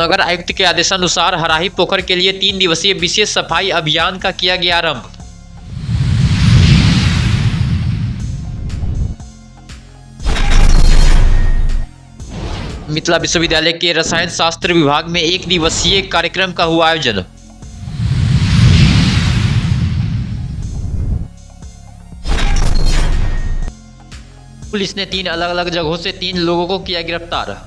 नगर आयुक्त के आदेशानुसार हराही पोखर के लिए 3 दिवसीय विशेष सफाई अभियान का किया गया आरंभ। मिथिला विश्वविद्यालय के रसायन शास्त्र विभाग में 1 दिवसीय कार्यक्रम का हुआ आयोजन। पुलिस ने 3 अलग अलग जगहों से 3 लोगों को किया गिरफ्तार।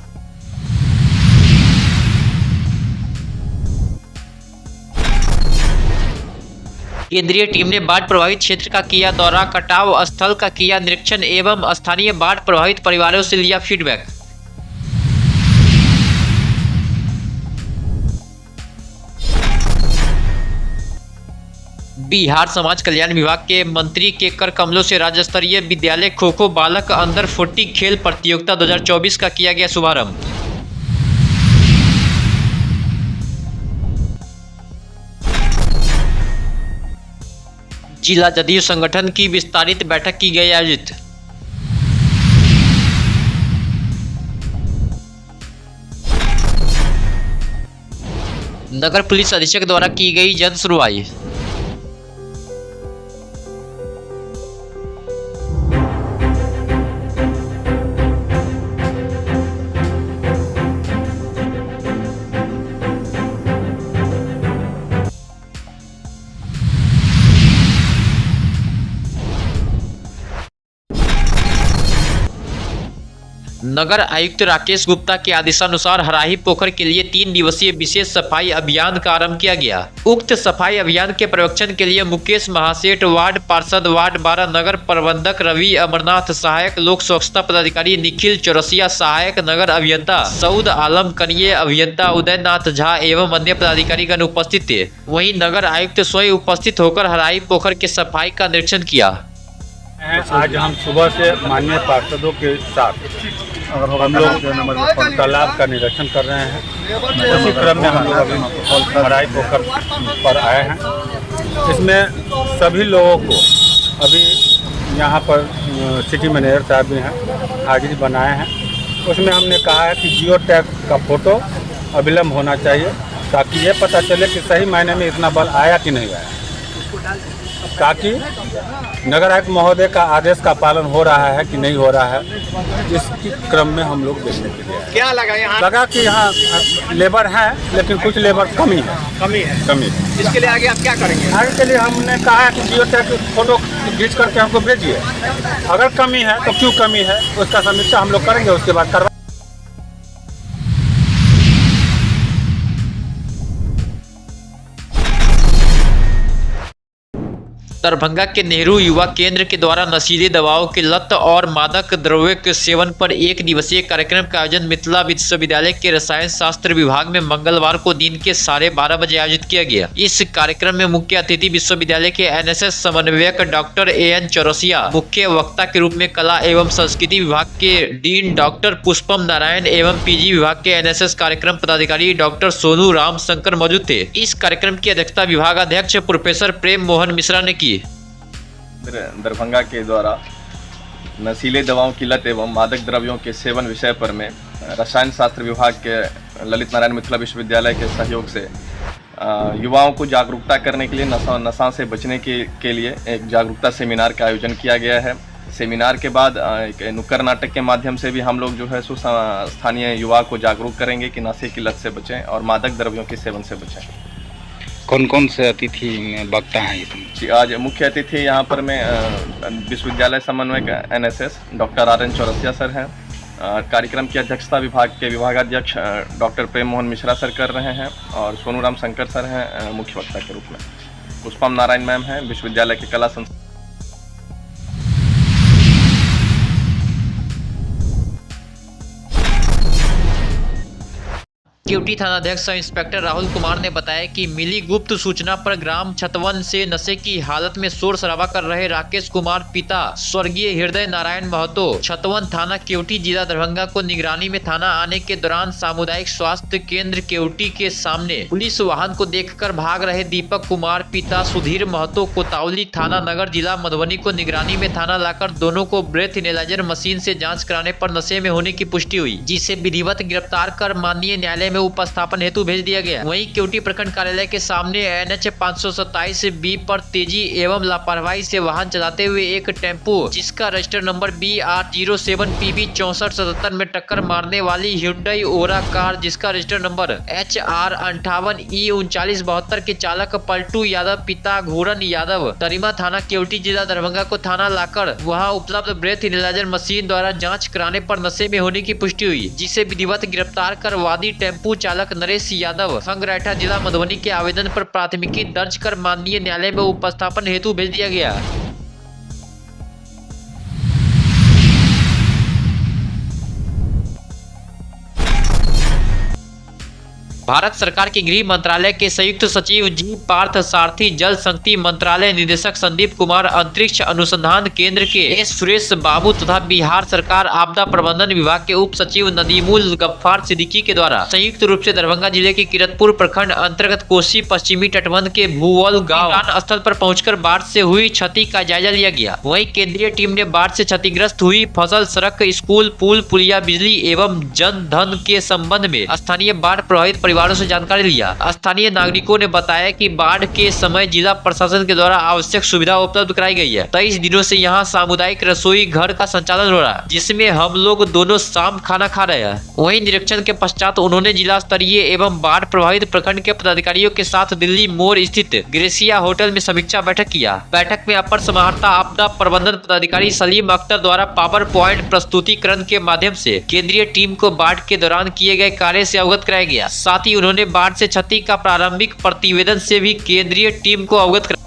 केंद्रीय टीम ने बाढ़ प्रभावित क्षेत्र का किया दौरा, कटाव स्थल का किया निरीक्षण एवं स्थानीय बाढ़ प्रभावित परिवारों से लिया फीडबैक। बिहार समाज कल्याण विभाग के मंत्री के कर कमलों से राज्य स्तरीय विद्यालय खो खो बालक अंडर 40 खेल प्रतियोगिता 2024 का किया गया शुभारंभ। जिला जदयू संगठन की विस्तारित बैठक की गई आयोजित। नगर पुलिस अधीक्षक द्वारा की गई जन सुनवाई। नगर आयुक्त राकेश गुप्ता के आदेशानुसार हराही पोखर के लिए 3 दिवसीय विशेष सफाई अभियान का आरंभ किया गया। उक्त सफाई अभियान के पर्यवेक्षण के लिए मुकेश महासेठ, वार्ड पार्षद वार्ड 12, नगर प्रबंधक रवि अमरनाथ, सहायक लोक स्वच्छता पदाधिकारी निखिल चौरसिया, सहायक नगर अभियंता सऊद आलम, कनीय अभियंता उदयनाथ झा एवं अन्य पदाधिकारीगण उपस्थित थे। वहीं नगर आयुक्त स्वयं उपस्थित होकर हराही पोखर के सफाई का निरीक्षण किया। आज हम सुबह से माननीय पार्षदों के साथ हम लोग तालाब का निरीक्षण कर रहे हैं। उसी क्रम में हम लोग अभी हराही पोखर पर आए हैं। इसमें सभी लोगों को अभी यहाँ पर सिटी मैनेजर साहब भी हैं, हाजिरी बनाए हैं। उसमें हमने कहा है कि जियो टैग का फोटो अविलंब होना चाहिए, ताकि ये पता चले कि सही मायने में इतना बल आया कि नहीं आया, ताकि नगर आयुक्त महोदय का आदेश का पालन हो रहा है कि नहीं हो रहा है। इस क्रम में हम लोग देखने के लिए क्या लगा यहाँ? लगा कि यहाँ लेबर है, लेकिन कुछ लेबर कमी है। इसके लिए आगे आप क्या करेंगे? आगे के लिए हमने कहा है कि जियो टैग फोटो खींच करके हमको भेजिए। अगर कमी है तो क्यों कमी है उसका समीक्षा हम लोग करेंगे, उसके बाद कार्रवाई। दरभंगा के नेहरू युवा केंद्र के द्वारा नशीली दवाओं की लत और मादक द्रव्य के सेवन पर 1 दिवसीय कार्यक्रम का आयोजन मिथिला विश्वविद्यालय के रसायन शास्त्र विभाग में मंगलवार को दिन के 12:30 बजे आयोजित किया गया। इस कार्यक्रम में मुख्य अतिथि विश्वविद्यालय के एनएसएस समन्वयक डॉक्टर एएन चौरसिया, मुख्य वक्ता के रूप में कला एवं संस्कृति विभाग के डीन डॉक्टर पुष्पम नारायण एवं पीजी विभाग के एनएसएस कार्यक्रम पदाधिकारी डॉक्टर सोनू राम शंकर मौजूद थे। इस कार्यक्रम की अध्यक्षता विभाग अध्यक्ष प्रोफेसर प्रेम मोहन मिश्रा ने की। दरभंगा के द्वारा नशीले दवाओं की लत एवं मादक द्रव्यों के सेवन विषय पर में रसायन शास्त्र विभाग के ललित नारायण मिथिला विश्वविद्यालय के सहयोग से युवाओं को जागरूकता करने के लिए नशा से बचने के लिए एक जागरूकता सेमिनार का आयोजन किया गया है। सेमिनार के बाद एक नुक्कड़ नाटक के माध्यम से भी हम लोग जो है स्थानीय युवा को जागरूक करेंगे कि नशे की लत से बचें और मादक द्रव्यों के सेवन से बचें। कौन कौन से अतिथि वक्ता हैं? जी, आज मुख्य अतिथि यहाँ पर में विश्वविद्यालय समन्वयक NSS doctor RN. Chaurasia sir हैं। कार्यक्रम की अध्यक्षता विभाग के विभागाध्यक्ष डॉक्टर प्रेम मोहन मिश्रा सर कर रहे हैं और सोनू राम शंकर सर हैं मुख्य वक्ता के रूप में। पुष्पम नारायण मैम हैं विश्वविद्यालय के कला संस्कृति। केवटी थानाध्यक्ष सब इंस्पेक्टर राहुल कुमार ने बताया कि मिली गुप्त सूचना पर ग्राम छतवन से नशे की हालत में शोर शराबा कर रहे राकेश कुमार पिता स्वर्गीय हृदय नारायण महतो छतवन थाना केवटी जिला दरभंगा को निगरानी में थाना आने के दौरान सामुदायिक स्वास्थ्य केंद्र केवटी के सामने पुलिस वाहन को देखकर भाग रहे दीपक कुमार पिता सुधीर महतो कोतावली थाना नगर जिला मधुबनी को निगरानी में थाना लाकर दोनों को ब्रेथ इनेलाइजर मशीन से जाँच कराने पर नशे में होने की पुष्टि हुई, जिसे विधिवत गिरफ्तार कर माननीय न्यायालय में उपस्थापन हेतु भेज दिया गया। वहीं केवटी प्रखंड कार्यालय के सामने NH 527B पर तेजी एवं लापरवाही से वाहन चलाते हुए एक टेम्पो जिसका रजिस्टर नंबर BR07PB 6477 में टक्कर मारने वाली Hyundai ओरा कार जिसका रजिस्टर नंबर HR 58E3972 के चालक पलटू यादव पिता घूरन यादव तरीमा थाना केवटी जिला दरभंगा को थाना लाकर वहां उपलब्ध ब्रेथ इनेलाइजर मशीन द्वारा जांच कराने पर नशे में होने की पुष्टि हुई, जिसे विधिवत गिरफ्तार कर वादी टेम्पू चालक नरेश यादव संगरैठा जिला मधुबनी के आवेदन पर प्राथमिकी दर्ज कर माननीय न्यायालय में उपस्थापन हेतु भेज दिया गया। भारत सरकार के गृह मंत्रालय के संयुक्त सचिव जी पार्थ सारथी, जल शक्ति मंत्रालय निदेशक संदीप कुमार, अंतरिक्ष अनुसंधान केंद्र के एस सुरेश बाबू तथा बिहार सरकार आपदा प्रबंधन विभाग के उप सचिव नदीमुल गफ्फार सिद्दीकी के द्वारा संयुक्त रूप से दरभंगा जिले के किरतपुर प्रखंड अंतर्गत कोसी पश्चिमी तटबंध के भूवल गाँव स्थल पर पहुंचकर बाढ़ से हुई क्षति का जायजा लिया गया। वहीं केंद्रीय टीम ने बाढ़ से क्षतिग्रस्त हुई फसल, सड़क, स्कूल, पुल, पुलिया, बिजली एवं जन धन के संबंध में स्थानीय बाढ़ प्रभावित परिवारों से जानकारी लिया। स्थानीय नागरिकों ने बताया कि बाढ़ के समय जिला प्रशासन के द्वारा आवश्यक सुविधा उपलब्ध कराई गई है। 23 दिनों से यहां सामुदायिक रसोई घर का संचालन हो रहा है, जिसमें हम लोग दोनों शाम खाना खा रहे हैं। वहीं निरीक्षण के पश्चात उन्होंने जिला स्तरीय एवं बाढ़ प्रभावित प्रखंड के पदाधिकारियों के साथ दिल्ली मोड़ स्थित ग्रेसिया होटल में समीक्षा बैठक किया। बैठक में अपर समाहर्ता आपदा प्रबंधन पदाधिकारी सलीम अख्तर द्वारा पावर प्वाइंट प्रस्तुतिकरण के माध्यम से केंद्रीय टीम को बाढ़ के दौरान किए गए कार्य से अवगत कराया गया। साथ ही उन्होंने बाढ़ से क्षति का प्रारंभिक प्रतिवेदन से भी केंद्रीय टीम को अवगत कराया।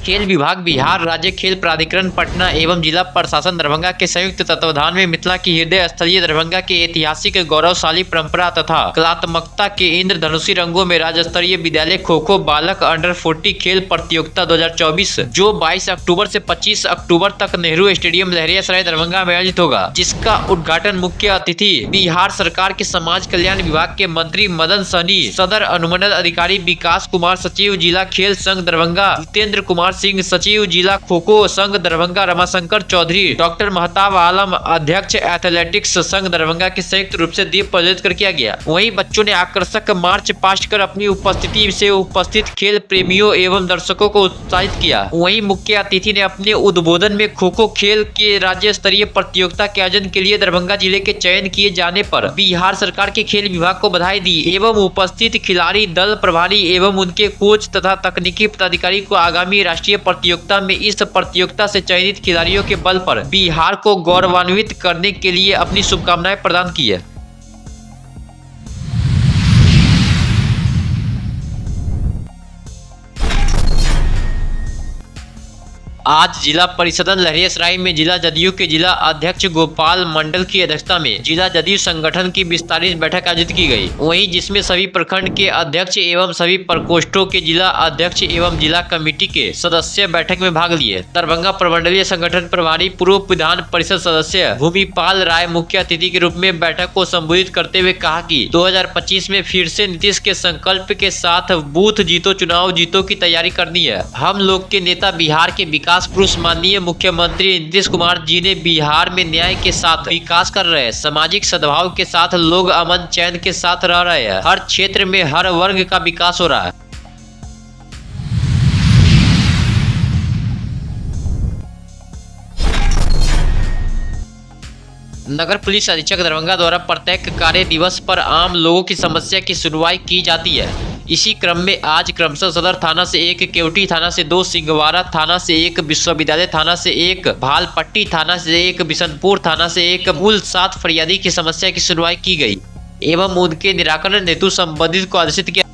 खेल विभाग, बिहार राज्य खेल प्राधिकरण पटना एवं जिला प्रशासन दरभंगा के संयुक्त तत्वाधान में मिथिला की हृदय स्थलीय दरभंगा के ऐतिहासिक गौरवशाली परंपरा तथा कलात्मकता के इंद्रधनुषी रंगों में राज्य स्तरीय विद्यालय खो खो बालक अंडर 40 खेल प्रतियोगिता 2024 जो 22 अक्टूबर से 25 अक्टूबर तक नेहरू स्टेडियम लहरियासराय दरभंगा में आयोजित होगा, जिसका उद्घाटन मुख्य अतिथि बिहार सरकार के समाज कल्याण विभाग के मंत्री मदन सहनी, सदर अनुमंडल अधिकारी विकास कुमार, सचिव जिला खेल संघ दरभंगा जितेंद्र कुमार सिंह, सचिव जिला खो खो संघ दरभंगा रमाशंकर चौधरी, डॉक्टर महताब आलम, अध्यक्ष एथलेटिक्स संघ दरभंगा के संयुक्त रूप से दीप प्रज्वलित कर किया गया। वहीं बच्चों ने आकर्षक मार्च पास्ट कर अपनी उपस्थिति से उपस्थित खेल प्रेमियों एवं दर्शकों को उत्साहित किया। वहीं मुख्य अतिथि ने अपने उद्बोधन में खो खो खेल के राज्य स्तरीय प्रतियोगिता के आयोजन के लिए दरभंगा जिले के चयन किए जाने पर बिहार सरकार के खेल विभाग को बधाई दी एवं उपस्थित खिलाड़ी दल प्रभारी एवं उनके कोच तथा तकनीकी पदाधिकारी को आगामी राष्ट्रीय प्रतियोगिता में इस प्रतियोगिता से चयनित खिलाड़ियों के बल पर बिहार को गौरवान्वित करने के लिए अपनी शुभकामनाएं प्रदान की है। आज जिला परिषद लहरियासराय में जिला जदयू के जिला अध्यक्ष गोपाल मंडल की अध्यक्षता में जिला जदयू संगठन की विस्तारित बैठक आयोजित की गई। वहीं जिसमें सभी प्रखंड के अध्यक्ष एवं सभी प्रकोष्ठों के जिला अध्यक्ष एवं जिला कमेटी के सदस्य बैठक में भाग लिए। दरभंगा प्रमंडलीय संगठन प्रभारी पूर्व विधान परिषद सदस्य भूमिपाल राय मुख्य अतिथि के रूप में बैठक को संबोधित करते हुए कहा कि 2025 में फिर से नीतीश के संकल्प के साथ बूथ जीतो चुनाव जीतो की तैयारी करनी है। हम लोग के नेता बिहार के विकास पुरुष माननीय मुख्यमंत्री नीतीश कुमार जी ने बिहार में न्याय के साथ विकास कर रहे हैं, सामाजिक सद्भाव के साथ लोग अमन चैन के साथ रह रहे हैं, हर क्षेत्र में हर वर्ग का विकास हो रहा है। नगर पुलिस अधीक्षक दरभंगा द्वारा प्रत्येक कार्य दिवस पर आम लोगों की समस्या की सुनवाई की जाती है। इसी क्रम में आज क्रमशः सदर थाना से 1, केवटी थाना से 2, सिंहवाड़ा थाना से 1, विश्वविद्यालय थाना से 1, भालपट्टी थाना से 1, बिशनपुर थाना से 1 कुल 7 फरियादी की समस्या की सुनवाई की गई एवं उनके निराकरण हेतु संबंधित को आदेशित किया।